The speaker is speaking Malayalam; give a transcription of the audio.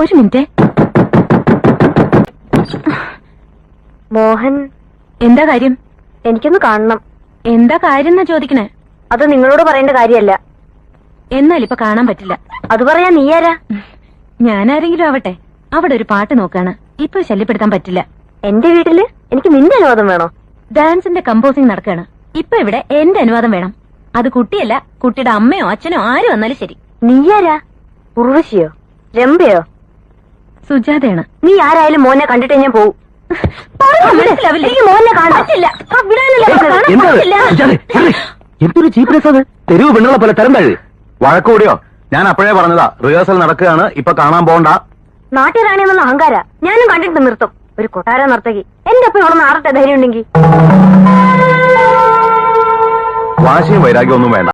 ഒരു മിനിറ്റ്. മോഹൻ, എന്താ കാര്യം? എനിക്കൊന്ന് കാണണം. എന്താ കാര്യം എന്നാ ചോദിക്കണേ? അത് നിങ്ങളോട് പറയേണ്ട കാര്യമല്ല. എന്നാലിപ്പൊ കാണാൻ പറ്റില്ല. അത് പറയാ നീ ആരാ? ഞാനാരെങ്കിലും ആവട്ടെ. അവിടെ ഒരു പാട്ട് നോക്കാണ്. ഇപ്പൊ ശല്യപ്പെടുത്താൻ പറ്റില്ല. എന്റെ വീട്ടില് എനിക്ക് നിന്റെ അനുവാദം വേണോ? ഡാൻസിന്റെ കമ്പോസിംഗ് നടക്കാണ്. ഇപ്പൊ ഇവിടെ എന്റെ അനുവാദം വേണം. അത് കുട്ടിയല്ല, കുട്ടിയുടെ അമ്മയോ അച്ഛനോ ആര് വന്നാലും ശരി. നീ ആരാ? ഉർവശിയോ രംഭയോ? സുജാതയാണ്. നീ ആരായാലും മോനെ കണ്ടിട്ടേ ഞാൻ പോവും. എനിക്ക് മോനെ കാണാൻ പറ്റില്ല. എന്തൊരു ചീപ്നെസ് അത്! തെരുവ് പെണ്ണുകളെ പോലെ തരം താഴെ വഴക്കൂടിയോ? ഞാൻ അപ്പോഴേ പറഞ്ഞതാ, റിഹേഴ്സൽ നടക്കുകയാണ്, ഇപ്പൊ കാണാൻ പോകണ്ട. നാട്ടുരാണിയെന്നുള്ള അഹങ്കാര ഞാനും കണ്ടിട്ട് നിർത്തും. ഒരു കൊട്ടാര നർത്തകി എന്റെ ഒപ്പം ഇവിടെ നാറട്ടെ ധൈര്യം ഉണ്ടെങ്കിൽ. വാശിയും വൈരാഗ്യം ഒന്നും വേണ്ട.